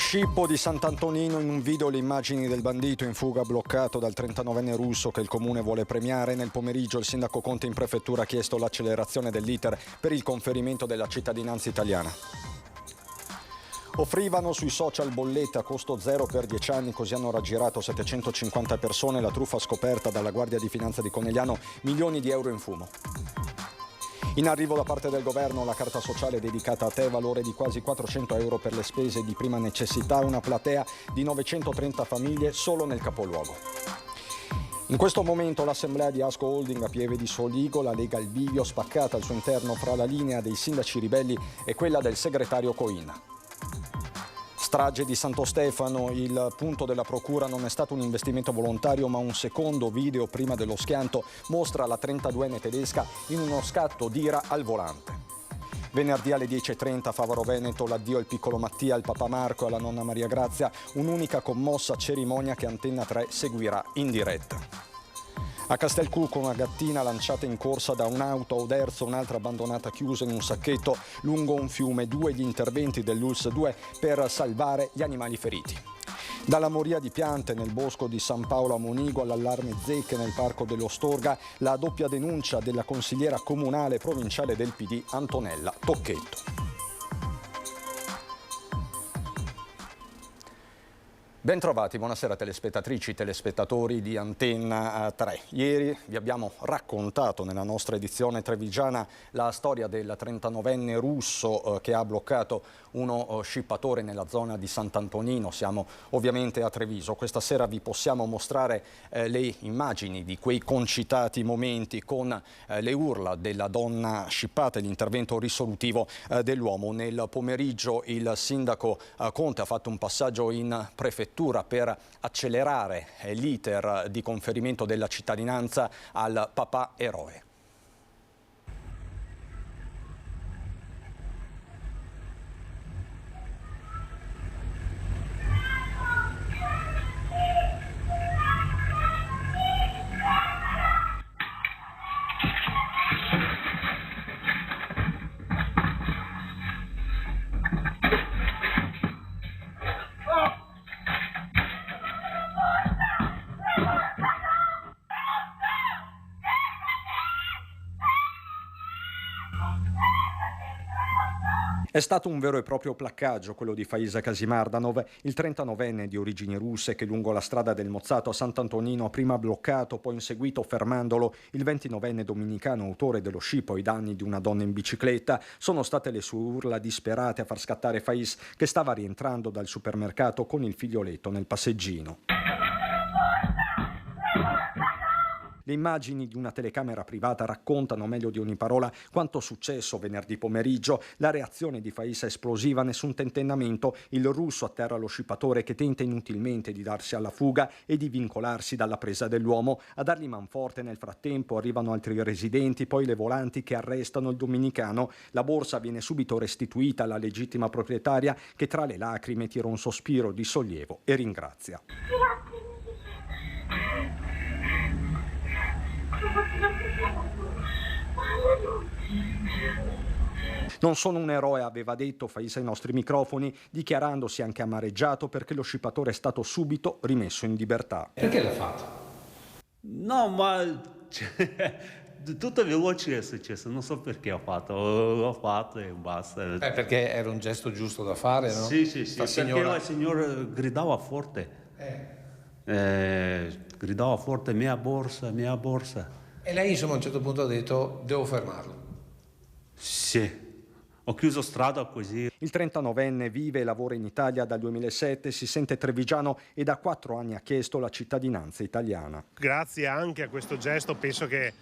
Scippo di Sant'Antonino, in un video le immagini del bandito in fuga bloccato dal 39enne russo che il comune vuole premiare. Nel pomeriggio il sindaco Conte in prefettura ha chiesto l'accelerazione dell'iter per il conferimento della cittadinanza italiana. Offrivano sui social bollette a costo zero per 10 anni, così hanno raggirato 750 persone. La truffa scoperta dalla Guardia di Finanza di Conegliano, milioni di euro in fumo. In arrivo da parte del governo la carta sociale dedicata a te, valore di quasi 400 euro per le spese di prima necessità, una platea di 930 famiglie solo nel capoluogo. In questo momento l'assemblea di Asco Holding a Pieve di Soligo, la Lega il bivio, spaccata al suo interno fra la linea dei sindaci ribelli e quella del segretario Coin. Strage di Santo Stefano, il punto della procura non è stato un investimento volontario ma un secondo video prima dello schianto mostra la 32enne tedesca in uno scatto d'ira al volante. Venerdì alle 10:30 a Favaro Veneto, l'addio al piccolo Mattia, al papà Marco e alla nonna Maria Grazia, un'unica commossa cerimonia che Antenna 3 seguirà in diretta. A Castelcucco una gattina lanciata in corsa da un'auto a Oderzo, un'altra abbandonata chiusa in un sacchetto lungo un fiume, 2 gli interventi dell'ULSS 2 per salvare gli animali feriti. Dalla moria di piante nel bosco di San Paolo a Monigo all'allarme zecche nel parco dello Storga, la doppia denuncia della consigliera comunale provinciale del PD Antonella Tocchetto. Bentrovati, buonasera telespettatrici, telespettatori di Antenna 3. Ieri vi abbiamo raccontato nella nostra edizione trevigiana la storia del 39enne russo che ha bloccato uno scippatore nella zona di Sant'Antonino. Siamo ovviamente a Treviso. Questa sera vi possiamo mostrare le immagini di quei concitati momenti con le urla della donna scippata e l'intervento risolutivo dell'uomo. Nel pomeriggio il sindaco Conte ha fatto un passaggio in prefettura per accelerare l'iter di conferimento della cittadinanza al papà eroe. È stato un vero e proprio placcaggio quello di Faisa Kasimardanov, il 39enne di origini russe che lungo la strada del Mozzato a Sant'Antonino ha prima bloccato, poi inseguito fermandolo il 29enne dominicano autore dello scippo ai danni di una donna in bicicletta. Sono state le sue urla disperate a far scattare Fais, che stava rientrando dal supermercato con il figlioletto nel passeggino. Le immagini di una telecamera privata raccontano meglio di ogni parola quanto successo venerdì pomeriggio. La reazione di Fais è esplosiva, nessun tentennamento. Il russo atterra lo scippatore che tenta inutilmente di darsi alla fuga e di vincolarsi dalla presa dell'uomo. A dargli manforte nel frattempo arrivano altri residenti, poi le volanti che arrestano il dominicano. La borsa viene subito restituita alla legittima proprietaria che tra le lacrime tira un sospiro di sollievo e ringrazia. Non sono un eroe, aveva detto Fais ai nostri microfoni, dichiarandosi anche amareggiato perché lo scippatore è stato subito rimesso in libertà. Perché l'ha fatto? No, ma tutto veloce, è successo, non so perché ho fatto, l'ho fatto e basta. Perché era un gesto giusto da fare, no? Sì, perché signora... la signora gridava forte. Gridava forte, mia borsa, mia borsa. E lei insomma a un certo punto ha detto devo fermarlo. Sì. Ho chiuso strada così. Il 39enne vive e lavora in Italia dal 2007, si sente trevigiano e da 4 anni ha chiesto la cittadinanza italiana. Grazie anche a questo gesto penso che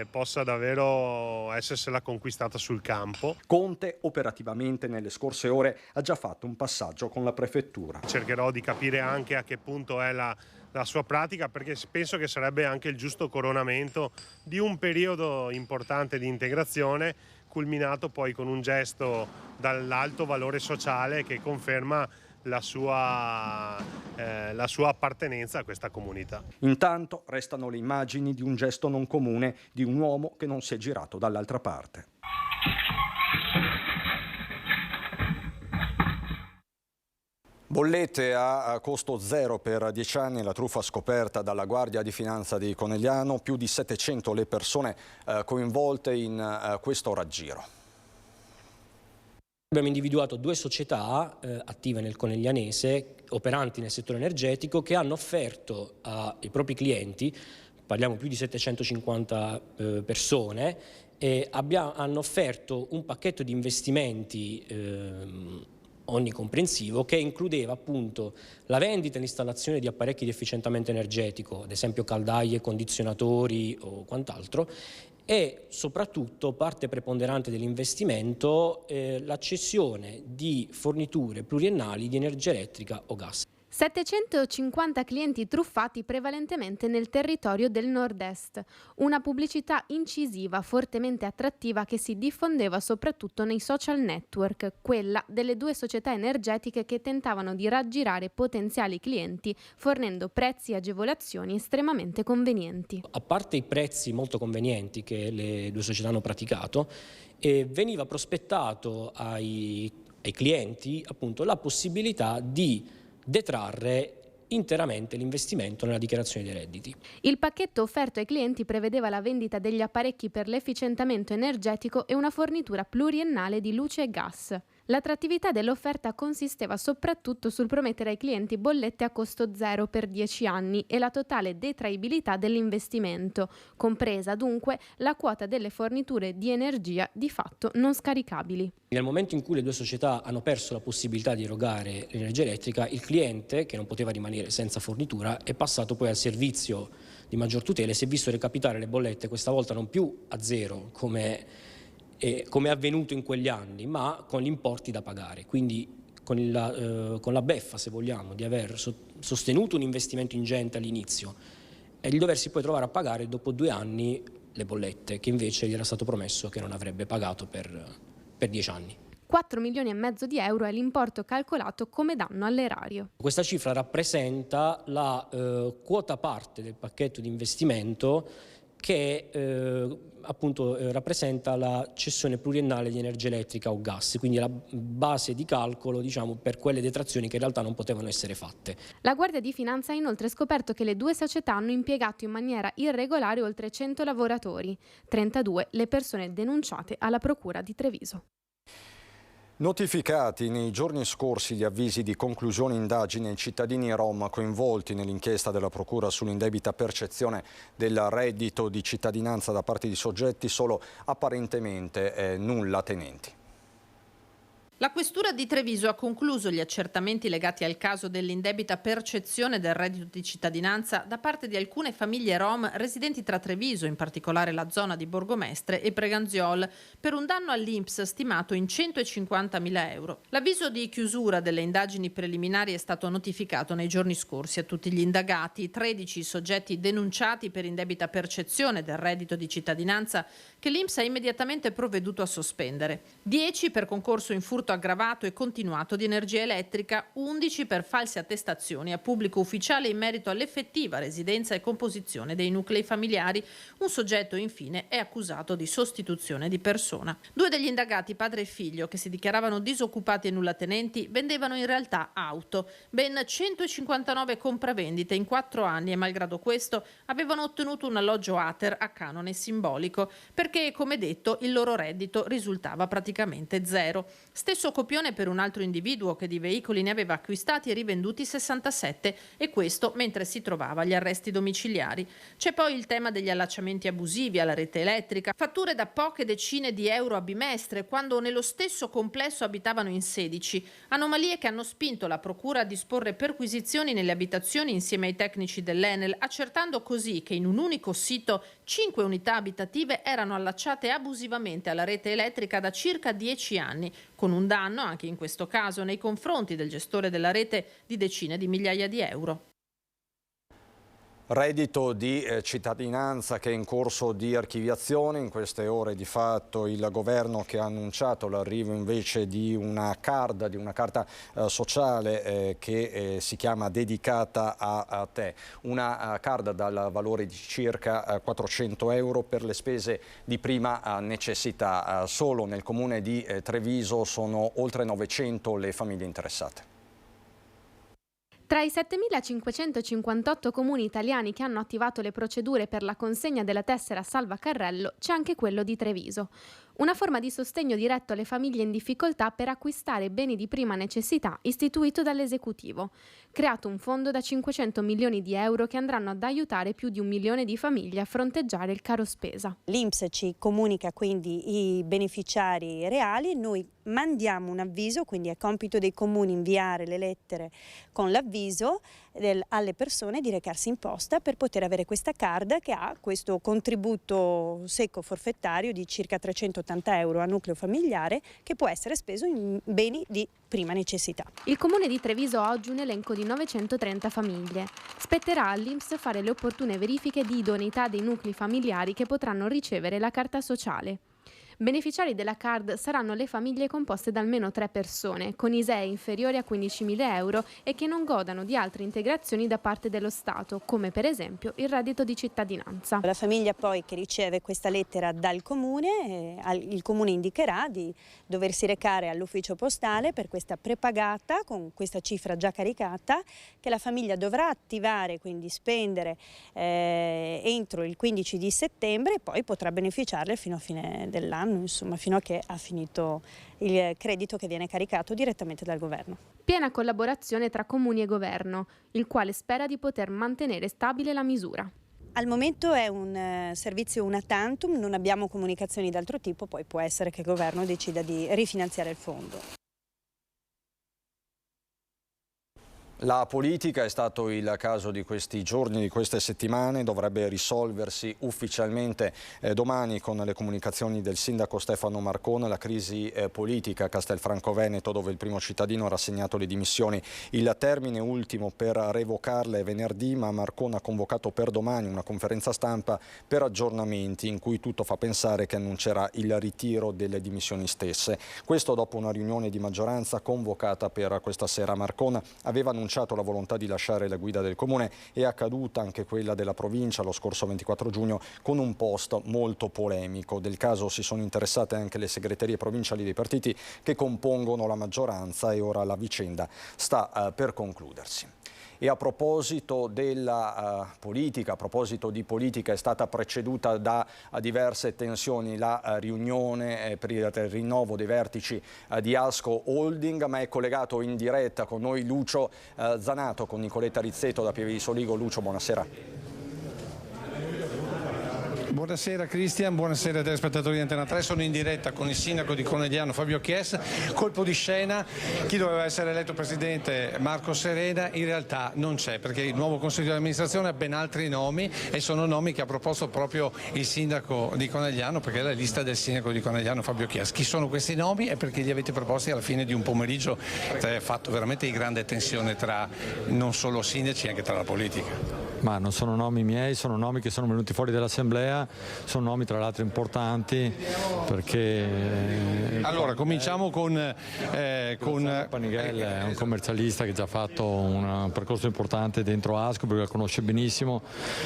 possa davvero essersela conquistata sul campo. Conte operativamente nelle scorse ore ha già fatto un passaggio con la prefettura. Cercherò di capire anche a che punto è la sua pratica, perché penso che sarebbe anche il giusto coronamento di un periodo importante di integrazione, culminato poi con un gesto dall'alto valore sociale che conferma la sua appartenenza a questa comunità. Intanto restano le immagini di un gesto non comune di un uomo che non si è girato dall'altra parte. Bollette a costo zero per 10 anni, la truffa scoperta dalla Guardia di Finanza di Conegliano, più di 700 le persone coinvolte in questo raggiro. Abbiamo individuato 2 società attive nel Coneglianese, operanti nel settore energetico, che hanno offerto ai propri clienti, parliamo più di 750 persone, hanno offerto un pacchetto di investimenti onnicomprensivo che includeva appunto la vendita e l'installazione di apparecchi di efficientamento energetico, ad esempio caldaie, condizionatori o quant'altro, e soprattutto parte preponderante dell'investimento la cessione di forniture pluriennali di energia elettrica o gas. 750 clienti truffati prevalentemente nel territorio del nord-est, una pubblicità incisiva fortemente attrattiva che si diffondeva soprattutto nei social network, quella delle 2 società energetiche che tentavano di raggirare potenziali clienti fornendo prezzi e agevolazioni estremamente convenienti. A parte i prezzi molto convenienti che le 2 società hanno praticato, veniva prospettato ai clienti appunto la possibilità di detrarre interamente l'investimento nella dichiarazione dei redditi. Il pacchetto offerto ai clienti prevedeva la vendita degli apparecchi per l'efficientamento energetico e una fornitura pluriennale di luce e gas. L'attrattività dell'offerta consisteva soprattutto sul promettere ai clienti bollette a costo zero per 10 anni e la totale detraibilità dell'investimento, compresa dunque la quota delle forniture di energia di fatto non scaricabili. Nel momento in cui le 2 società hanno perso la possibilità di erogare l'energia elettrica, il cliente, che non poteva rimanere senza fornitura, è passato poi al servizio di maggior tutela e si è visto recapitare le bollette questa volta non più a zero come è avvenuto in quegli anni, ma con gli importi da pagare, quindi con la beffa, se vogliamo, di aver sostenuto un investimento ingente all'inizio e di doversi poi trovare a pagare dopo 2 anni le bollette, che invece gli era stato promesso che non avrebbe pagato per 10 anni. 4,5 milioni di euro è l'importo calcolato come danno all'erario. Questa cifra rappresenta la quota parte del pacchetto di investimento che appunto rappresenta la cessione pluriennale di energia elettrica o gas, quindi la base di calcolo, diciamo, per quelle detrazioni che in realtà non potevano essere fatte. La Guardia di Finanza ha inoltre scoperto che le 2 società hanno impiegato in maniera irregolare oltre 100 lavoratori, 32 le persone denunciate alla Procura di Treviso. Notificati nei giorni scorsi gli avvisi di conclusione indagine ai cittadini rom coinvolti nell'inchiesta della Procura sull'indebita percezione del reddito di cittadinanza da parte di soggetti solo apparentemente nulla tenenti. La Questura di Treviso ha concluso gli accertamenti legati al caso dell'indebita percezione del reddito di cittadinanza da parte di alcune famiglie rom residenti tra Treviso, in particolare la zona di Borgomestre e Preganziol, per un danno all'INPS stimato in 150.000 euro. L'avviso di chiusura delle indagini preliminari è stato notificato nei giorni scorsi a tutti gli indagati, 13 soggetti denunciati per indebita percezione del reddito di cittadinanza che l'INPS ha immediatamente provveduto a sospendere, 10 per concorso in furto aggravato e continuato di energia elettrica, 11 per false attestazioni a pubblico ufficiale in merito all'effettiva residenza e composizione dei nuclei familiari. Un soggetto infine è accusato di sostituzione di persona. 2 degli indagati, padre e figlio, che si dichiaravano disoccupati e nullatenenti, vendevano in realtà auto, ben 159 compravendite in 4 anni e malgrado questo avevano ottenuto un alloggio Ater a canone simbolico perché, come detto, il loro reddito risultava praticamente zero. Stesso copione per un altro individuo che di veicoli ne aveva acquistati e rivenduti 67, e questo mentre si trovava agli arresti domiciliari. C'è poi il tema degli allacciamenti abusivi alla rete elettrica, fatture da poche decine di euro a bimestre quando nello stesso complesso abitavano in 16, anomalie che hanno spinto la Procura a disporre perquisizioni nelle abitazioni insieme ai tecnici dell'Enel, accertando così che in un unico sito 5 unità abitative erano allacciate abusivamente alla rete elettrica da circa 10 anni, con un danno, anche in questo caso, nei confronti del gestore della rete di decine di migliaia di euro. Reddito di cittadinanza che è in corso di archiviazione, in queste ore di fatto il governo che ha annunciato l'arrivo invece di una carta sociale che si chiama Dedicata a te, una card dal valore di circa 400 euro per le spese di prima necessità. Solo nel comune di Treviso sono oltre 900 le famiglie interessate. Tra i 7.558 comuni italiani che hanno attivato le procedure per la consegna della tessera salva carrello c'è anche quello di Treviso. Una forma di sostegno diretto alle famiglie in difficoltà per acquistare beni di prima necessità istituito dall'esecutivo. Creato un fondo da 500 milioni di euro che andranno ad aiutare più di 1 milione di famiglie a fronteggiare il caro spesa. L'INPS ci comunica quindi i beneficiari reali, noi mandiamo un avviso, quindi è compito dei comuni inviare le lettere con l'avviso alle persone di recarsi in posta per poter avere questa card che ha questo contributo secco forfettario di circa 380 euro a nucleo familiare che può essere speso in beni di prima necessità. Il comune di Treviso ha oggi un elenco di 930 famiglie. Spetterà all'INPS fare le opportune verifiche di idoneità dei nuclei familiari che potranno ricevere la carta sociale. Beneficiari della card saranno le famiglie composte da almeno 3 persone, con ISEE inferiori a 15.000 euro e che non godano di altre integrazioni da parte dello Stato, come per esempio il reddito di cittadinanza. La famiglia poi che riceve questa lettera dal comune, il comune indicherà di doversi recare all'ufficio postale per questa prepagata con questa cifra già caricata che la famiglia dovrà attivare, quindi spendere entro il 15 di settembre e poi potrà beneficiarle fino a fine dell'anno. Insomma, fino a che ha finito il credito che viene caricato direttamente dal governo. Piena collaborazione tra comuni e governo, il quale spera di poter mantenere stabile la misura. Al momento è un servizio una tantum, non abbiamo comunicazioni d'altro tipo, poi può essere che il governo decida di rifinanziare il fondo. La politica è stato il caso di questi giorni, di queste settimane, dovrebbe risolversi ufficialmente domani con le comunicazioni del sindaco Stefano Marcona, la crisi politica a Castelfranco Veneto dove il primo cittadino ha rassegnato le dimissioni. Il termine ultimo per revocarle è venerdì, ma Marcona ha convocato per domani una conferenza stampa per aggiornamenti in cui tutto fa pensare che annuncerà il ritiro delle dimissioni stesse. Questo dopo una riunione di maggioranza convocata per questa sera. Marcona aveva annunciato la volontà di lasciare la guida del comune e accaduta anche quella della provincia lo scorso 24 giugno con un post molto polemico. Del caso si sono interessate anche le segreterie provinciali dei partiti che compongono la maggioranza e ora la vicenda sta per concludersi. E a proposito della politica, a proposito di politica, è stata preceduta da diverse tensioni la riunione per il rinnovo dei vertici di Asco Holding, ma è collegato in diretta con noi Lucio Zanato con Nicoletta Rizzetto da Pieve di Soligo. Lucio, buonasera. Buonasera Cristian, buonasera telespettatori di Antena 3, sono in diretta con il sindaco di Conegliano Fabio Chies. Colpo di scena, chi doveva essere eletto presidente Marco Serena in realtà non c'è perché il nuovo consiglio di amministrazione ha ben altri nomi e sono nomi che ha proposto proprio il sindaco di Conegliano, perché è la lista del sindaco di Conegliano Fabio Chies. Chi sono questi nomi e perché li avete proposti alla fine di un pomeriggio fatto veramente di grande tensione tra non solo sindaci, anche tra la politica? Ma non sono nomi miei, sono nomi che sono venuti fuori dall'assemblea, sono nomi tra l'altro importanti perché... Allora cominciamo con Panighel, è un commercialista che ha già fatto un percorso importante dentro Asco perché lo conosce benissimo.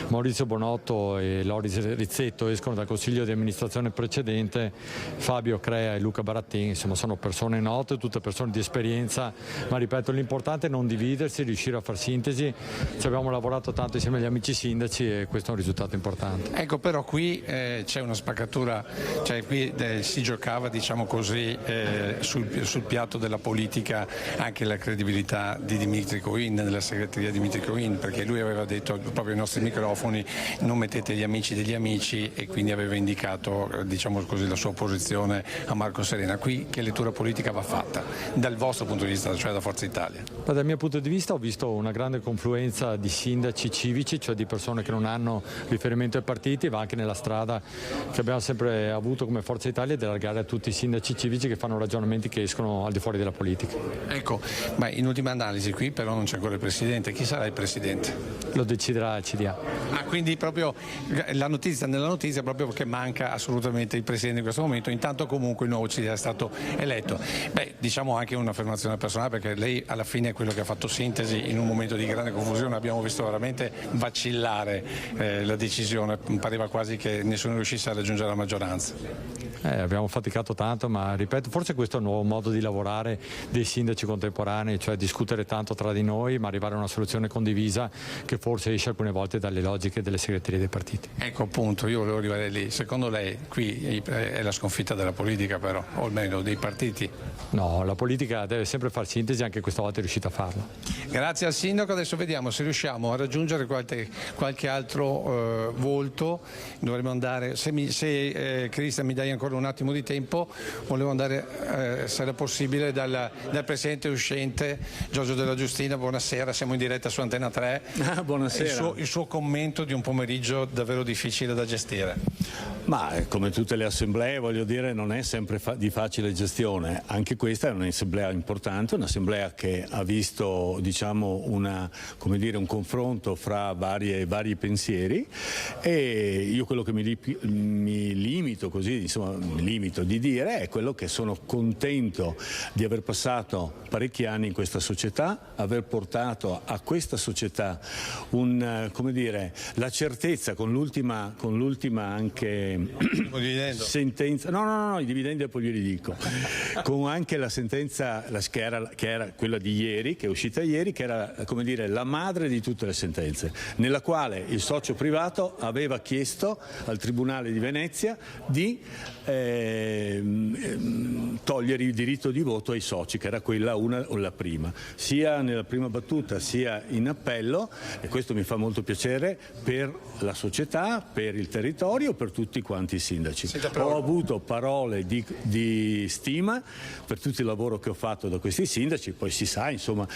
Maurizio Bonotto e Loris Rizzetto escono dal consiglio di amministrazione precedente, Fabio Crea e Luca Barattini insomma sono persone note, tutte persone di esperienza, ma ripeto l'importante è non dividersi, riuscire a far sintesi. Ci abbiamo lavorato tanto insieme agli amici sindaci e questo è un risultato importante. Ecco, però qui c'è una spaccatura, cioè qui si giocava diciamo così sul piatto della politica anche la credibilità di Dimitri Coin, della segreteria di Dimitri Coin, perché lui aveva detto proprio ai nostri microfoni non mettete gli amici degli amici e quindi aveva indicato diciamo così la sua posizione a Marco Serena. Qui che lettura politica va fatta dal vostro punto di vista, cioè da Forza Italia? Ma dal mio punto di vista ho visto una grande confluenza di sindaci civici, cioè di persone che non hanno riferimento ai partiti, va anche nella strada che abbiamo sempre avuto come Forza Italia di allargare a tutti i sindaci civici che fanno ragionamenti che escono al di fuori della politica. Ecco, ma in ultima analisi qui però non c'è ancora il Presidente, chi sarà il Presidente? Lo deciderà il CDA. Ah, quindi proprio nella notizia proprio che manca assolutamente il Presidente in questo momento, intanto comunque il nuovo CDA è stato eletto. Beh, diciamo anche un'affermazione personale perché lei alla fine è quello che ha fatto sintesi in un momento di grande confusione, abbiamo visto veramente vacillare la decisione, pareva quasi che nessuno riuscisse a raggiungere la maggioranza. Abbiamo faticato tanto, ma ripeto, forse questo è il nuovo modo di lavorare dei sindaci contemporanei, cioè discutere tanto tra di noi ma arrivare a una soluzione condivisa che forse esce alcune volte dalle logiche delle segreterie dei partiti. Ecco appunto, io volevo arrivare lì. Secondo lei qui è la sconfitta della politica però, o almeno dei partiti? No, la politica deve sempre far sintesi, anche questa volta è riuscita a farlo. Grazie al sindaco, adesso vediamo se riusciamo a raggiungere qualche altro volto. Dovremmo andare, se Cristian mi dai ancora un attimo di tempo, volevo andare, se era possibile, dal presidente uscente Giorgio Della Giustina. Buonasera, siamo in diretta su Antena 3. Buonasera. Il suo commento di un pomeriggio davvero difficile da gestire. Ma come tutte le assemblee, voglio dire, non è sempre di facile gestione. Anche questa è un'assemblea importante, un'assemblea che ha visto, diciamo, un confronto fra vari pensieri, e io quello che mi limito di dire è quello che sono contento di aver passato parecchi anni in questa società, aver portato a questa società la certezza con l'ultima anche sentenza, no, i dividendi poi glieli dico, con anche la sentenza che era quella di ieri, che è uscita ieri, che era la madre di tutte le sentenze, nella quale il socio privato aveva chiesto al Tribunale di Venezia di togliere il diritto di voto ai soci, che era quella una o la prima, sia nella prima battuta sia in appello, e questo mi fa molto piacere per la società, per il territorio, per tutti quanti i sindaci. Ho avuto parole di stima per tutto il lavoro che ho fatto da questi sindaci, poi si sa, insomma,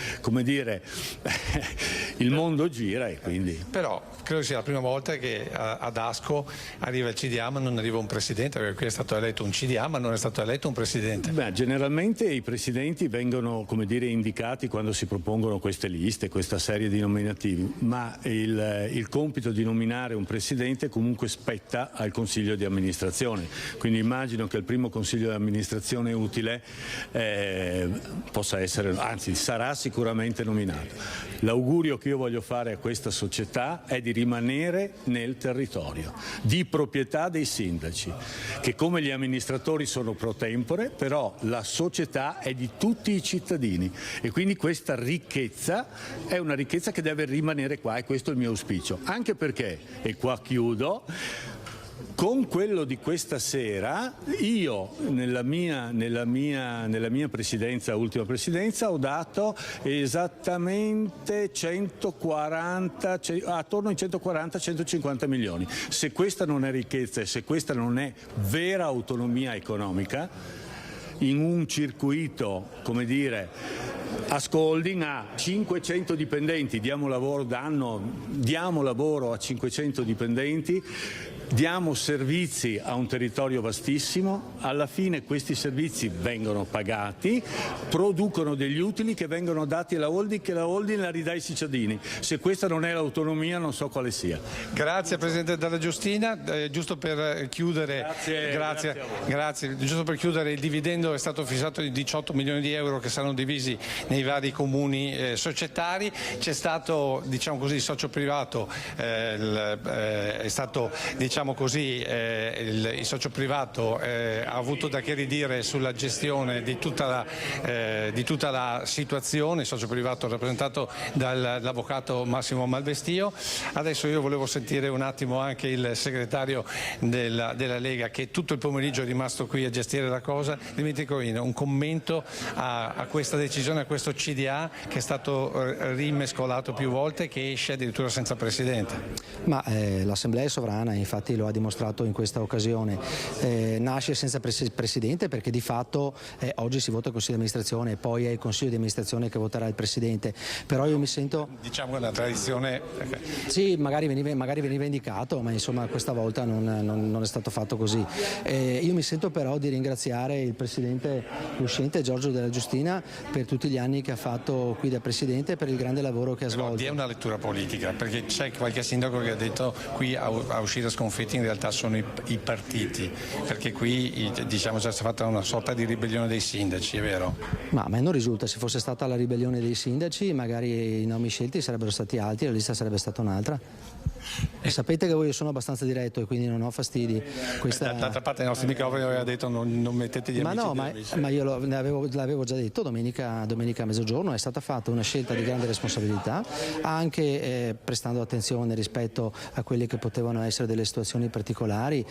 il mondo gira, e quindi... Però credo sia la prima volta che ad Asco arriva il CDA ma non arriva un presidente, perché qui è stato eletto un CDA ma non è stato eletto un presidente. Generalmente i presidenti vengono, indicati quando si propongono queste liste, questa serie di nominativi, ma il compito di nominare un presidente comunque spetta al consiglio di amministrazione, quindi immagino che il primo consiglio di amministrazione utile possa essere, anzi sarà sicuramente nominato. L'augurio che io voglio fare a questa società è di rimanere nel territorio, di proprietà dei sindaci, che come gli amministratori sono pro tempore, però la società è di tutti i cittadini, e quindi questa ricchezza è una ricchezza che deve rimanere qua, e questo è il mio auspicio, anche perché, e qua chiudo, con quello di questa sera io nella mia ultima presidenza, ho dato esattamente attorno ai 140-150 milioni. Se questa non è ricchezza e se questa non è vera autonomia economica, in un circuito, Asco Holding ha 500 dipendenti, diamo lavoro a 500 dipendenti, diamo servizi a un territorio vastissimo, alla fine questi servizi vengono pagati, producono degli utili che vengono dati alla holding, che la holding la ridà ai cittadini. Se questa non è l'autonomia, non so quale sia. Grazie Presidente Della Giustina, giusto per chiudere, grazie. Giusto per chiudere, il dividendo è stato fissato di 18 milioni di euro che saranno divisi nei vari comuni societari. C'è stato, il socio privato, è stato, il socio privato ha avuto da che ridire sulla gestione di tutta la situazione, il socio privato rappresentato dall'avvocato Massimo Malvestio. Adesso io volevo sentire un attimo anche il segretario della Lega, che tutto il pomeriggio è rimasto qui a gestire la cosa. Dimitri Coino, un commento a questa decisione, a questo CDA che è stato rimescolato più volte, che esce addirittura senza presidente. Ma l'Assemblea è sovrana, infatti lo ha dimostrato in questa occasione. Nasce senza presidente perché di fatto oggi si vota il Consiglio di amministrazione e poi è il Consiglio di amministrazione che voterà il presidente. Però io mi sento... Diciamo una tradizione... Sì, magari veniva indicato, ma insomma questa volta non è stato fatto così. Io mi sento però di ringraziare il presidente uscente Giorgio Della Giustina per tutti gli anni che ha fatto qui da presidente e per il grande lavoro che ha svolto. È una lettura politica, perché c'è qualche sindaco che ha detto qui a uscire sconfitto. conflitti in realtà sono i partiti, perché qui diciamo c'è stata una sorta di ribellione dei sindaci, è vero? Ma a me non risulta, se fosse stata la ribellione dei sindaci magari i nomi scelti sarebbero stati altri, la lista sarebbe stata un'altra. E sapete che io sono abbastanza diretto e quindi non ho fastidi. D'altra parte ai nostri microfoni aveva detto non mettete gli amici. Ma io l'avevo già detto domenica a mezzogiorno, è stata fatta una scelta di grande responsabilità, anche prestando attenzione rispetto a quelle che potevano essere delle situazioni particolari,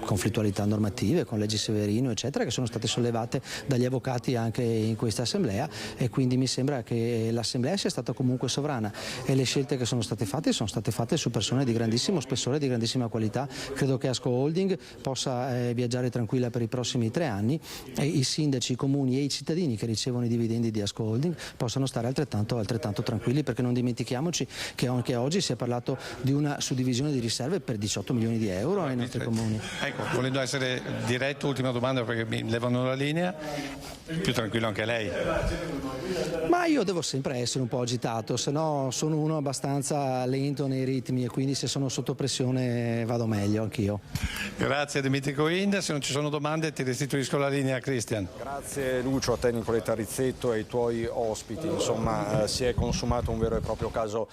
conflittualità normative con leggi Severino eccetera, che sono state sollevate dagli avvocati anche in questa assemblea, e quindi mi sembra che l'assemblea sia stata comunque sovrana e le scelte che sono state fatte su persone di grandissimo spessore, di grandissima qualità. Credo che Asco Holding possa viaggiare tranquilla per i prossimi 3 anni e i sindaci, i comuni e i cittadini che ricevono i dividendi di Asco Holding possano stare altrettanto tranquilli, perché non dimentichiamoci che anche oggi si è parlato di una suddivisione di riserve per 18 milioni di euro ai nostri comuni. Ecco, volendo essere diretto, ultima domanda perché mi levano la linea, più tranquillo anche lei. Ma io devo sempre essere un po' agitato, se no sono uno abbastanza lento nei ritmi e quindi se sono sotto pressione vado meglio anch'io. Grazie Dimitri Coin, se non ci sono domande ti restituisco la linea, Cristian. Grazie Lucio, a te Nicoletta Rizzetto e ai tuoi ospiti. Insomma, si è consumato un vero e proprio caso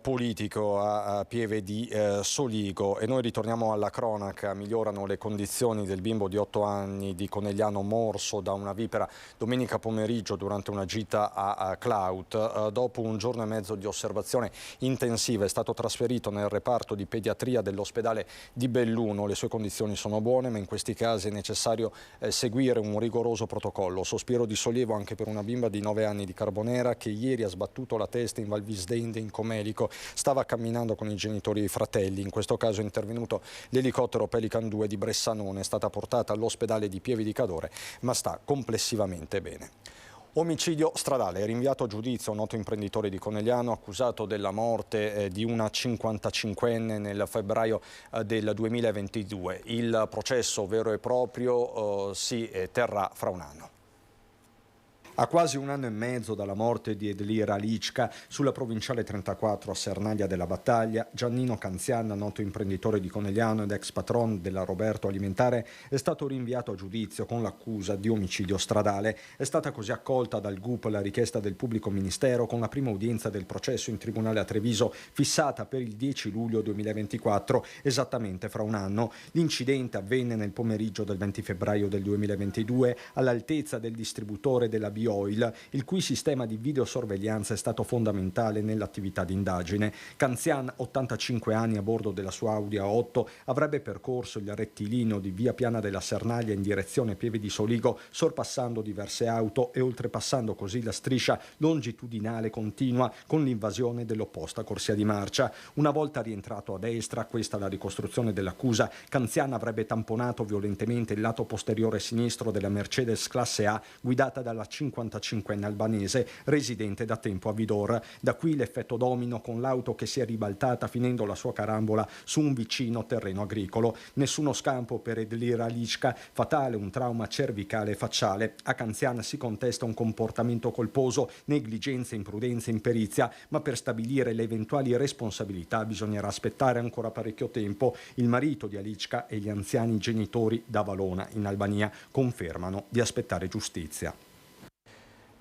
politico a Pieve di Soligo, e noi ritorniamo alla cronaca. Migliorano le condizioni del bimbo di 8 anni di Conegliano morso da una vipera domenica pomeriggio durante una gita a Clout. Dopo un giorno e mezzo di osservazione intensiva è stato trasferito nel reparto di pediatria dell'ospedale di Belluno. Le sue condizioni sono buone, ma in questi casi è necessario seguire un rigoroso protocollo. Sospiro di sollievo anche per una bimba di 9 anni di Carbonera che ieri ha sbattuto la testa in Val Visdente in Comelico. Stava camminando con i genitori e i fratelli. In questo caso è intervenuto l'elicottero Pelican 2 di Bressanone. È stata portata all'ospedale di Pieve di Cadore, ma sta complessivamente bene. Omicidio stradale, rinviato a giudizio un noto imprenditore di Conegliano accusato della morte di una 55enne nel febbraio del 2022. Il processo vero e proprio si terrà fra un anno. A quasi un anno e mezzo dalla morte di Edlira Licca sulla provinciale 34 a Sernaglia della Battaglia, Giannino Canzian, noto imprenditore di Conegliano ed ex patron della Roberto Alimentare, è stato rinviato a giudizio con l'accusa di omicidio stradale. È stata così accolta dal GUP la richiesta del pubblico ministero, con la prima udienza del processo in tribunale a Treviso fissata per il 10 luglio 2024, esattamente fra un anno. L'incidente avvenne nel pomeriggio del 20 febbraio del 2022 all'altezza del distributore della Oil, il cui sistema di videosorveglianza è stato fondamentale nell'attività di indagine. Canzian, 85 anni, a bordo della sua Audi A8, avrebbe percorso il rettilineo di via Piana della Sernaglia in direzione Pieve di Soligo, sorpassando diverse auto e oltrepassando così la striscia longitudinale continua con l'invasione dell'opposta corsia di marcia. Una volta rientrato a destra, questa la ricostruzione dell'accusa, Canzian avrebbe tamponato violentemente il lato posteriore sinistro della Mercedes classe A guidata dalla 55enne albanese residente da tempo a Vidor. Da qui l'effetto domino con l'auto che si è ribaltata finendo la sua carambola su un vicino terreno agricolo. Nessuno scampo per Edlira Licca, fatale un trauma cervicale e facciale. A Canzian si contesta un comportamento colposo, negligenza, imprudenza, imperizia, ma per stabilire le eventuali responsabilità bisognerà aspettare ancora parecchio tempo. Il marito di Alicca e gli anziani genitori da Valona in Albania confermano di aspettare giustizia.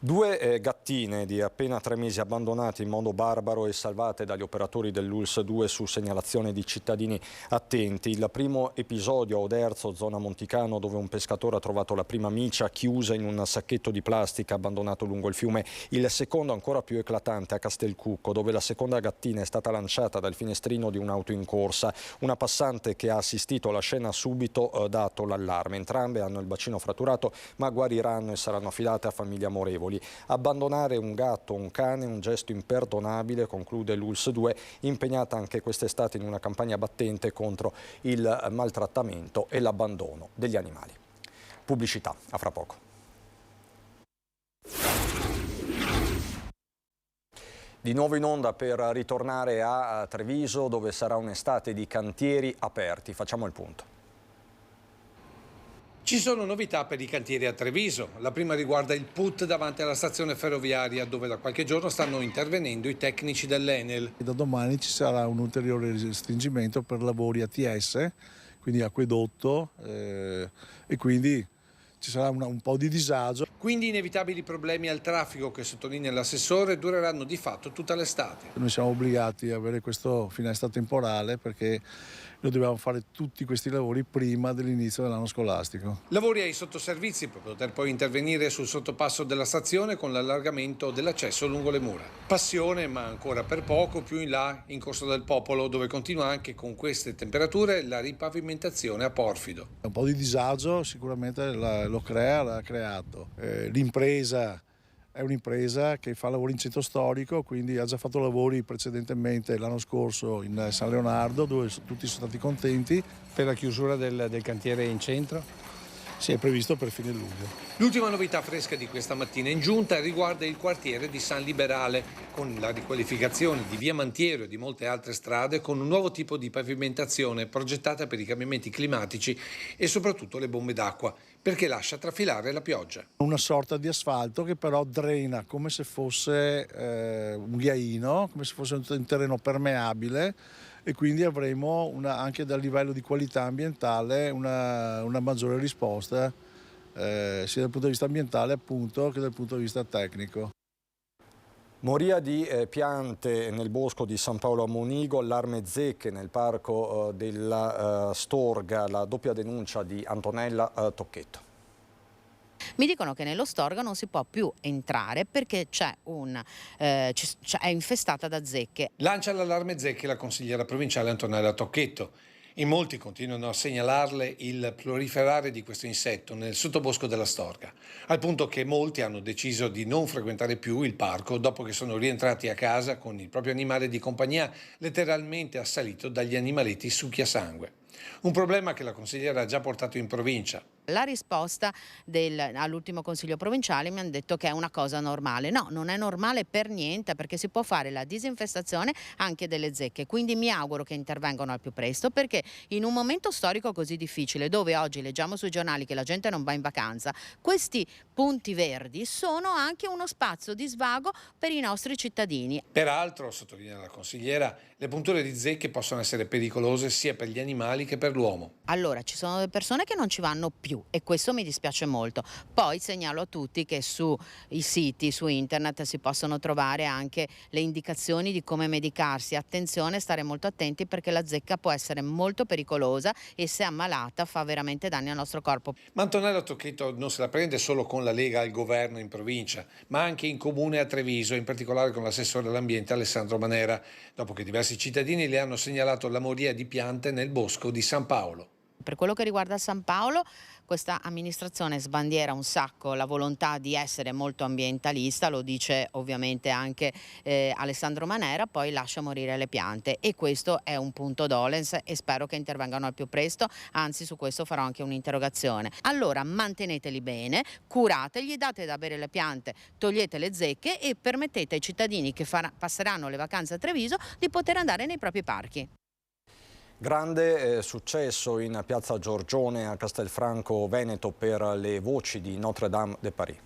2 gattine di appena 3 mesi abbandonate in modo barbaro e salvate dagli operatori dell'ULS 2 su segnalazione di cittadini attenti. Il primo episodio a Oderzo, zona Monticano, dove un pescatore ha trovato la prima miccia chiusa in un sacchetto di plastica abbandonato lungo il fiume. Il secondo, ancora più eclatante, a Castelcucco, dove la seconda gattina è stata lanciata dal finestrino di un'auto in corsa. Una passante che ha assistito alla scena ha subito dato l'allarme. Entrambe hanno il bacino fratturato, ma guariranno e saranno affidate a famiglie amorevoli. Abbandonare un gatto o un cane è un gesto imperdonabile, conclude l'ULS 2, impegnata anche quest'estate in una campagna battente contro il maltrattamento e l'abbandono degli animali. Pubblicità, a fra poco. Di nuovo in onda per ritornare a Treviso, dove sarà un'estate di cantieri aperti. Facciamo il punto. Ci sono novità per i cantieri a Treviso. La prima riguarda il PUT davanti alla stazione ferroviaria, dove da qualche giorno stanno intervenendo i tecnici dell'Enel. Da domani ci sarà un ulteriore restringimento per lavori ATS, quindi acquedotto, e quindi ci sarà un po' di disagio. Quindi inevitabili problemi al traffico che, sottolinea l'assessore, dureranno di fatto tutta l'estate. Noi siamo obbligati a avere questa finestra temporale perché noi dobbiamo fare tutti questi lavori prima dell'inizio dell'anno scolastico. Lavori ai sottoservizi per poter poi intervenire sul sottopasso della stazione con l'allargamento dell'accesso lungo le mura. Passione, ma ancora per poco, più in là in Corso del Popolo, dove continua anche con queste temperature la ripavimentazione a porfido. Un po' di disagio sicuramente l'ha creato. L'impresa è un'impresa che fa lavori in centro storico, quindi ha già fatto lavori precedentemente l'anno scorso in San Leonardo, dove tutti sono stati contenti. Per la chiusura del cantiere in centro? Sì, è previsto per fine luglio. L'ultima novità fresca di questa mattina in giunta riguarda il quartiere di San Liberale, con la riqualificazione di via Mantiero e di molte altre strade, con un nuovo tipo di pavimentazione progettata per i cambiamenti climatici e soprattutto le bombe d'acqua, perché lascia trafilare la pioggia. Una sorta di asfalto che però drena come se fosse un ghiaino, come se fosse un terreno permeabile, e quindi avremo anche dal livello di qualità ambientale una maggiore risposta sia dal punto di vista ambientale appunto che dal punto di vista tecnico. Moria di piante nel bosco di San Paolo a Monigo, allarme zecche nel parco della Storga, la doppia denuncia di Antonella Tocchetto. Mi dicono che nello Storga non si può più entrare perché è infestata da zecche. Lancia l'allarme zecche la consigliera provinciale Antonella Tocchetto. In molti continuano a segnalarle il proliferare di questo insetto nel sottobosco della Storga, al punto che molti hanno deciso di non frequentare più il parco dopo che sono rientrati a casa con il proprio animale di compagnia letteralmente assalito dagli animaletti succhiasangue. Un problema che la consigliera ha già portato in provincia. La risposta all'ultimo consiglio provinciale mi hanno detto che è una cosa normale. No, non è normale per niente, perché si può fare la disinfestazione anche delle zecche. Quindi mi auguro che intervengano al più presto, perché in un momento storico così difficile, dove oggi leggiamo sui giornali che la gente non va in vacanza, questi punti verdi sono anche uno spazio di svago per i nostri cittadini. Peraltro, sottolinea la consigliera, le punture di zecche possono essere pericolose sia per gli animali che per l'uomo. Allora, ci sono delle persone che non ci vanno più e questo mi dispiace molto. Poi segnalo a tutti che sui siti, su internet, si possono trovare anche le indicazioni di come medicarsi. Attenzione, stare molto attenti, perché la zecca può essere molto pericolosa e se ammalata fa veramente danni al nostro corpo. Ma Antonella Tocchetto non se la prende solo con la Lega al governo in provincia, ma anche in comune a Treviso, in particolare con l'assessore all'ambiente Alessandro Manera, dopo che diversi cittadini le hanno segnalato la moria di piante nel bosco di San Paolo. Per quello che riguarda San Paolo, questa amministrazione sbandiera un sacco la volontà di essere molto ambientalista, lo dice ovviamente anche Alessandro Manera, poi lascia morire le piante, e questo è un punto dolens e spero che intervengano al più presto, anzi su questo farò anche un'interrogazione. Allora manteneteli bene, curategli, date da bere le piante, togliete le zecche e permettete ai cittadini che passeranno le vacanze a Treviso di poter andare nei propri parchi. Grande successo in piazza Giorgione a Castelfranco Veneto per le voci di Notre Dame de Paris.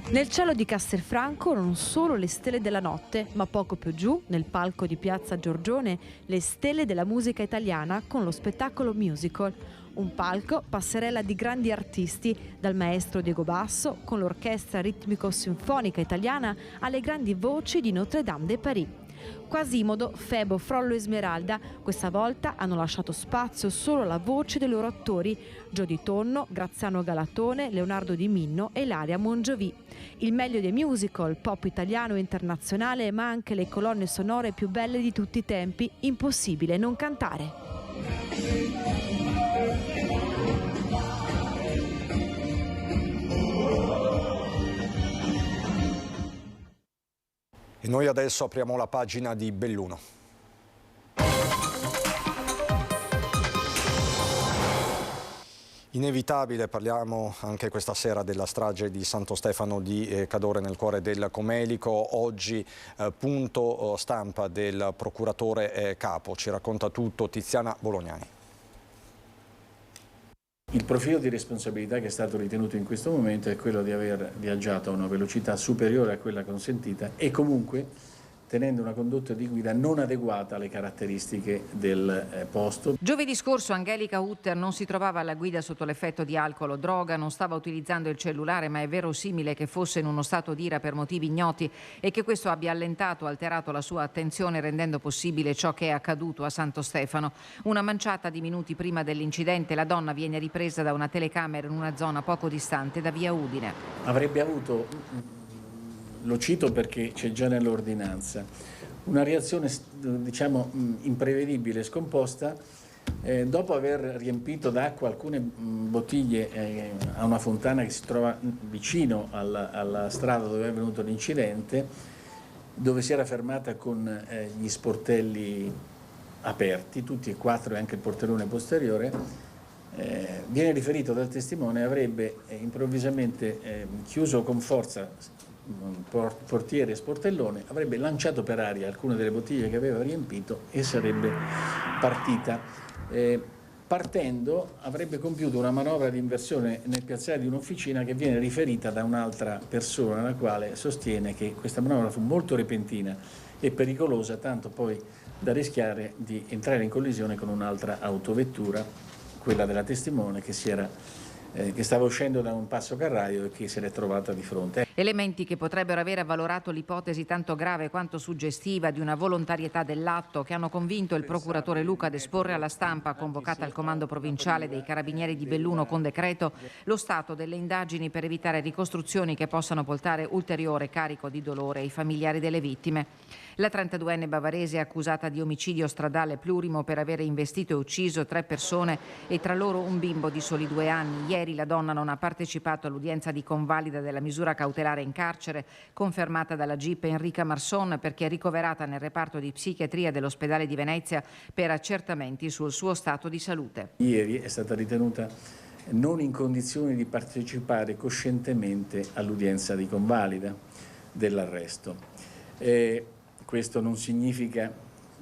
Nel cielo di Castelfranco non solo le stelle della notte, ma poco più giù, nel palco di piazza Giorgione, le stelle della musica italiana con lo spettacolo musical. Un palco, passerella di grandi artisti, dal maestro Diego Basso, con l'orchestra ritmico-sinfonica italiana, alle grandi voci di Notre Dame de Paris. Quasimodo, Febo, Frollo e Smeralda questa volta hanno lasciato spazio solo alla voce dei loro attori, Giodi Tonno, Graziano Galatone, Leonardo Di Minno e Ilaria Mongiovi. Il meglio dei musical, pop italiano e internazionale, ma anche le colonne sonore più belle di tutti i tempi, impossibile non cantare. E noi adesso apriamo la pagina di Belluno. Inevitabile, parliamo anche questa sera della strage di Santo Stefano di Cadore nel cuore del Comelico. Oggi punto stampa del procuratore capo, ci racconta tutto Tiziana Bolognani. Il profilo di responsabilità che è stato ritenuto in questo momento è quello di aver viaggiato a una velocità superiore a quella consentita e comunque tenendo una condotta di guida non adeguata alle caratteristiche del posto. Giovedì scorso Angelica Hutter non si trovava alla guida sotto l'effetto di alcol o droga, non stava utilizzando il cellulare, ma è verosimile che fosse in uno stato d'ira per motivi ignoti e che questo abbia allentato o alterato la sua attenzione, rendendo possibile ciò che è accaduto a Santo Stefano. Una manciata di minuti prima dell'incidente la donna viene ripresa da una telecamera in una zona poco distante da via Udine. Avrebbe avuto, lo cito perché c'è già nell'ordinanza, una reazione diciamo imprevedibile, scomposta, dopo aver riempito d'acqua alcune bottiglie a una fontana che si trova vicino alla strada dove è avvenuto l'incidente, dove si era fermata con gli sportelli aperti, tutti e quattro e anche il portellone posteriore. Viene riferito dal testimone avrebbe improvvisamente chiuso con forza portiere e sportellone, avrebbe lanciato per aria alcune delle bottiglie che aveva riempito e sarebbe partita. Partendo avrebbe compiuto una manovra di inversione nel piazzale di un'officina che viene riferita da un'altra persona, la quale sostiene che questa manovra fu molto repentina e pericolosa, tanto poi da rischiare di entrare in collisione con un'altra autovettura, quella della testimone che stava uscendo da un passo carraio e che se l'è trovata di fronte. Elementi che potrebbero aver avvalorato l'ipotesi tanto grave quanto suggestiva di una volontarietà dell'atto che hanno convinto il procuratore Luca ad esporre alla stampa, convocata al comando provinciale dei Carabinieri di Belluno con decreto, lo stato delle indagini per evitare ricostruzioni che possano portare ulteriore carico di dolore ai familiari delle vittime. La 32enne bavarese è accusata di omicidio stradale plurimo per aver investito e ucciso 3 persone e tra loro un bimbo di soli 2 anni. Ieri la donna non ha partecipato all'udienza di convalida della misura cautelare in carcere, confermata dalla GIP Enrica Marson, perché è ricoverata nel reparto di psichiatria dell'ospedale di Venezia per accertamenti sul suo stato di salute. Ieri è stata ritenuta non in condizioni di partecipare coscientemente all'udienza di convalida dell'arresto. Questo non significa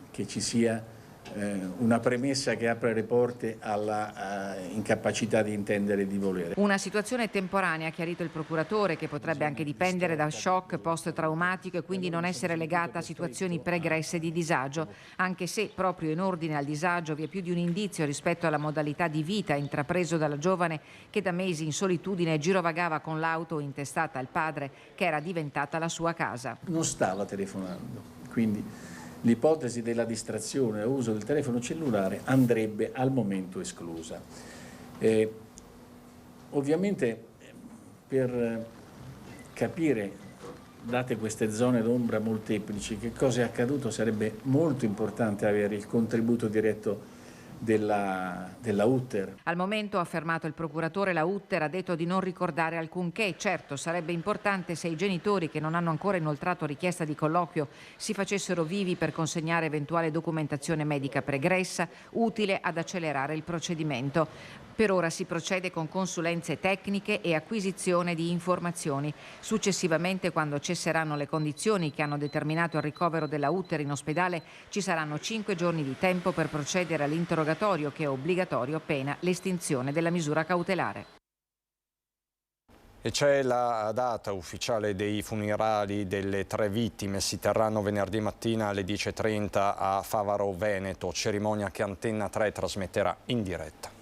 che ci sia una premessa che apre le porte alla incapacità di intendere e di volere. Una situazione temporanea, ha chiarito il procuratore, che potrebbe anche dipendere da shock post-traumatico e quindi non essere legata a situazioni pregresse di disagio, anche se proprio in ordine al disagio vi è più di un indizio rispetto alla modalità di vita intrapreso dalla giovane che da mesi in solitudine girovagava con l'auto intestata al padre, che era diventata la sua casa. Non stava telefonando, quindi l'ipotesi della distrazione o uso del telefono cellulare andrebbe al momento esclusa. Ovviamente per capire, date queste zone d'ombra molteplici, che cosa è accaduto sarebbe molto importante avere il contributo diretto della Hutter. Al momento, ha affermato il procuratore, la Hutter ha detto di non ricordare alcunché. Certo, sarebbe importante se i genitori, che non hanno ancora inoltrato richiesta di colloquio, si facessero vivi per consegnare eventuale documentazione medica pregressa, utile ad accelerare il procedimento. Per ora si procede con consulenze tecniche e acquisizione di informazioni. Successivamente, quando cesseranno le condizioni che hanno determinato il ricovero della Hutter in ospedale, ci saranno 5 giorni di tempo per procedere all'interrogatorio, che è obbligatorio pena l'estinzione della misura cautelare. E c'è la data ufficiale dei funerali delle 3 vittime, si terranno venerdì mattina alle 10:30 a Favaro Veneto, cerimonia che Antenna 3 trasmetterà in diretta.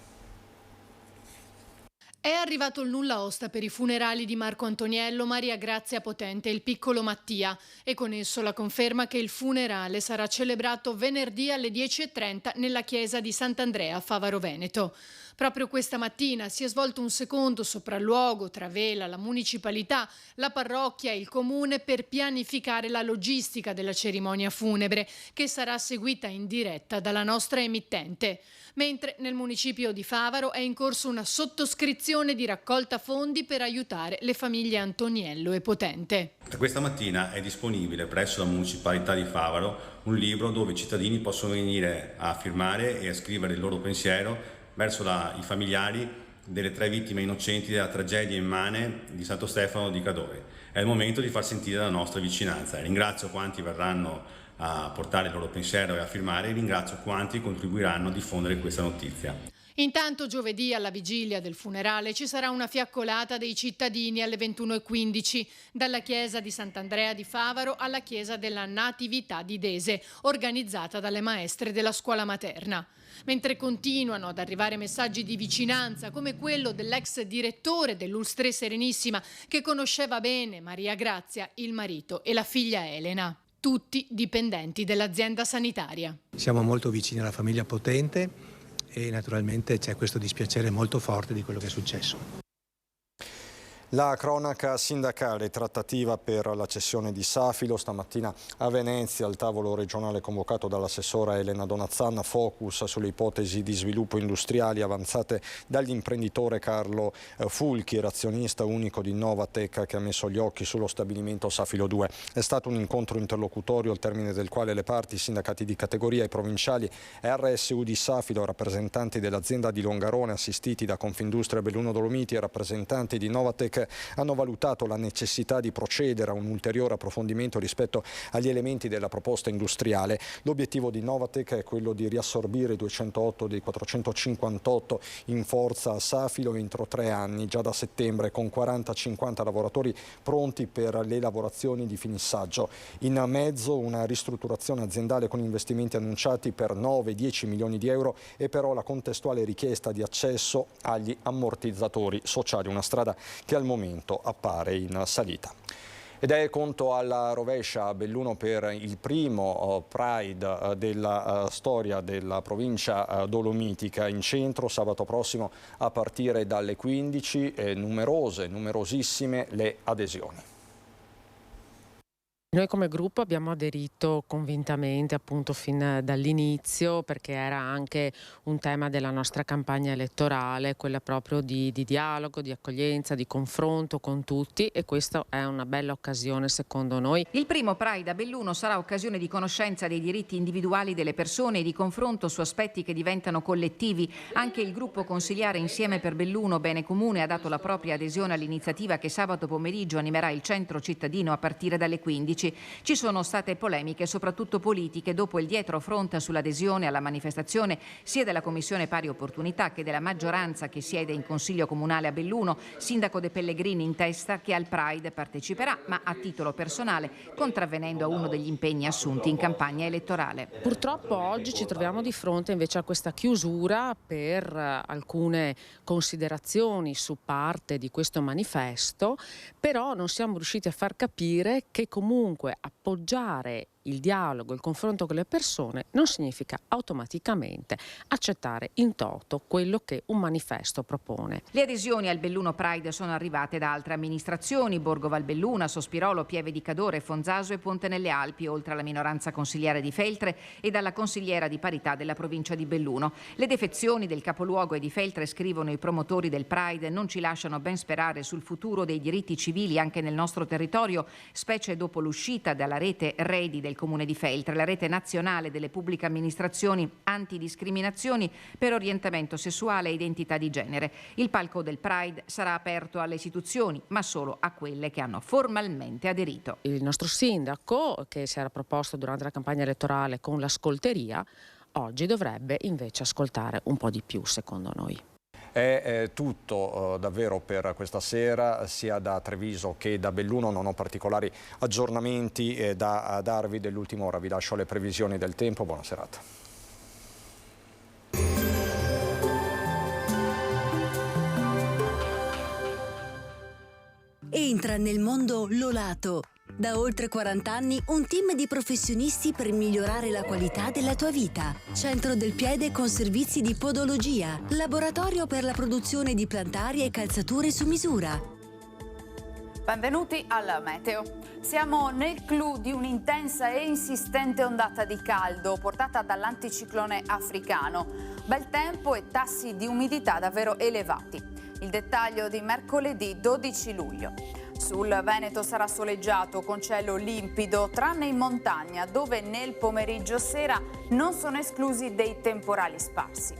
È arrivato il nulla osta per i funerali di Marco Antoniello, Maria Grazia Potente e il piccolo Mattia e con esso la conferma che il funerale sarà celebrato venerdì alle 10:30 nella chiesa di Sant'Andrea a Favaro Veneto. Proprio questa mattina si è svolto un secondo sopralluogo tra Vela, la municipalità, la parrocchia e il comune per pianificare la logistica della cerimonia funebre, che sarà seguita in diretta dalla nostra emittente. Mentre nel municipio di Favaro è in corso una sottoscrizione di raccolta fondi per aiutare le famiglie Antoniello e Potente. Questa mattina è disponibile presso la municipalità di Favaro un libro dove i cittadini possono venire a firmare e a scrivere il loro pensiero verso i familiari delle 3 vittime innocenti della tragedia immane di Santo Stefano di Cadore. È il momento di far sentire la nostra vicinanza. Ringrazio quanti verranno a portare il loro pensiero e a firmare, e ringrazio quanti contribuiranno a diffondere questa notizia. Intanto giovedì, alla vigilia del funerale, ci sarà una fiaccolata dei cittadini alle 21:15 dalla chiesa di Sant'Andrea di Favaro alla chiesa della Natività di Dese, organizzata dalle maestre della scuola materna. Mentre continuano ad arrivare messaggi di vicinanza, come quello dell'ex direttore dell'Ulstre Serenissima, che conosceva bene Maria Grazia, il marito e la figlia Elena, tutti dipendenti dell'azienda sanitaria. Siamo molto vicini alla famiglia Potente e naturalmente c'è questo dispiacere molto forte di quello che è successo. La cronaca sindacale, trattativa per la cessione di Safilo. Stamattina a Venezia al tavolo regionale convocato dall'assessora Elena Donazzanna, focus sulle ipotesi di sviluppo industriali avanzate dall'imprenditore Carlo Fulchi, azionista unico di Novatec, che ha messo gli occhi sullo stabilimento Safilo 2. È stato un incontro interlocutorio al termine del quale le parti, sindacati di categoria e provinciali, RSU di Safilo, rappresentanti dell'azienda di Longarone assistiti da Confindustria Belluno Dolomiti e rappresentanti di Novatec hanno valutato la necessità di procedere a un ulteriore approfondimento rispetto agli elementi della proposta industriale. L'obiettivo di Novatec è quello di riassorbire i 208 dei 458 in forza a Safilo entro 3 anni, già da settembre, con 40-50 lavoratori pronti per le lavorazioni di finissaggio. In mezzo una ristrutturazione aziendale con investimenti annunciati per 9-10 milioni di euro e però la contestuale richiesta di accesso agli ammortizzatori sociali, una strada che al momento appare in salita. Ed è conto alla rovescia a Belluno per il primo Pride della storia della provincia dolomitica. In centro sabato prossimo a partire dalle 15, numerosissime le adesioni. Noi come gruppo abbiamo aderito convintamente appunto fin dall'inizio, perché era anche un tema della nostra campagna elettorale, quella proprio di dialogo, di accoglienza, di confronto con tutti, e questa è una bella occasione secondo noi. Il primo Pride a Belluno sarà occasione di conoscenza dei diritti individuali delle persone e di confronto su aspetti che diventano collettivi. Anche il gruppo consiliare Insieme per Belluno Bene Comune ha dato la propria adesione all'iniziativa che sabato pomeriggio animerà il centro cittadino a partire dalle 15. Ci sono state polemiche, soprattutto politiche, dopo il dietrofront sull'adesione alla manifestazione sia della Commissione Pari Opportunità che della maggioranza che siede in Consiglio Comunale a Belluno, sindaco De Pellegrini in testa, che al Pride parteciperà, ma a titolo personale, contravvenendo a uno degli impegni assunti in campagna elettorale. Purtroppo oggi ci troviamo di fronte invece a questa chiusura per alcune considerazioni su parte di questo manifesto, però non siamo riusciti a far capire che comunque appoggiare il dialogo, il confronto con le persone non significa automaticamente accettare in toto quello che un manifesto propone. Le adesioni al Belluno Pride sono arrivate da altre amministrazioni: Borgo Valbelluna, Sospirolo, Pieve di Cadore, Fonzaso e Ponte nelle Alpi, oltre alla minoranza consigliare di Feltre e dalla consigliera di parità della provincia di Belluno. Le defezioni del capoluogo e di Feltre, scrivono i promotori del Pride, non ci lasciano ben sperare sul futuro dei diritti civili anche nel nostro territorio, specie dopo l'uscita dalla rete Redi del Comune di Feltre, la rete nazionale delle pubbliche amministrazioni antidiscriminazioni per orientamento sessuale e identità di genere. Il palco del Pride sarà aperto alle istituzioni, ma solo a quelle che hanno formalmente aderito. Il nostro sindaco, che si era proposto durante la campagna elettorale con l'ascolteria, oggi dovrebbe invece ascoltare un po' di più, secondo noi. È tutto davvero per questa sera, sia da Treviso che da Belluno. Non ho particolari aggiornamenti da darvi dell'ultima ora. Vi lascio le previsioni del tempo. Buona serata. Entra nel mondo Lolato. Da oltre 40 anni un team di professionisti per migliorare la qualità della tua vita. Centro del piede con servizi di podologia, laboratorio per la produzione di plantari e calzature su misura. Benvenuti al Meteo. Siamo nel clou di un'intensa e insistente ondata di caldo portata dall'anticiclone africano. Bel tempo e tassi di umidità davvero elevati. Il dettaglio di mercoledì 12 luglio. Sul Veneto sarà soleggiato con cielo limpido, tranne in montagna, dove nel pomeriggio sera non sono esclusi dei temporali sparsi.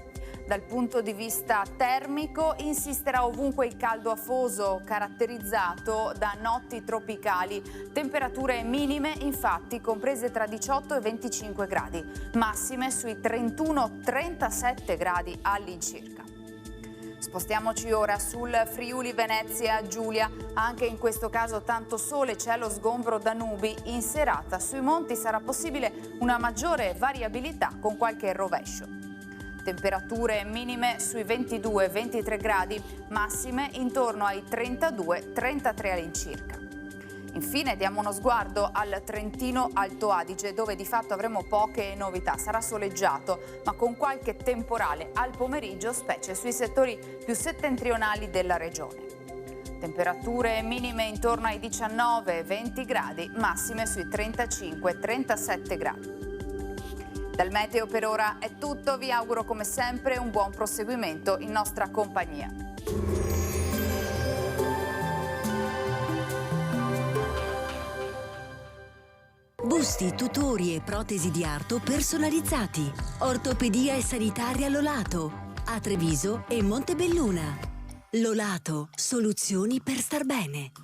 Dal punto di vista termico insisterà ovunque il caldo afoso, caratterizzato da notti tropicali. Temperature minime infatti comprese tra 18 e 25 gradi, massime sui 31-37 gradi all'incirca. Spostiamoci ora sul Friuli Venezia Giulia, anche in questo caso tanto sole, cielo sgombro da nubi. In serata sui monti sarà possibile una maggiore variabilità con qualche rovescio. Temperature minime sui 22-23 gradi, massime intorno ai 32-33 all'incirca. Infine diamo uno sguardo al Trentino Alto Adige, dove di fatto avremo poche novità. Sarà soleggiato, ma con qualche temporale al pomeriggio, specie sui settori più settentrionali della regione. Temperature minime intorno ai 19-20 gradi, massime sui 35-37 gradi. Dal meteo per ora è tutto, vi auguro come sempre un buon proseguimento in nostra compagnia. Busti, tutori e protesi di arto personalizzati. Ortopedia e sanitaria Lolato, a Treviso e Montebelluna. Lolato, soluzioni per star bene.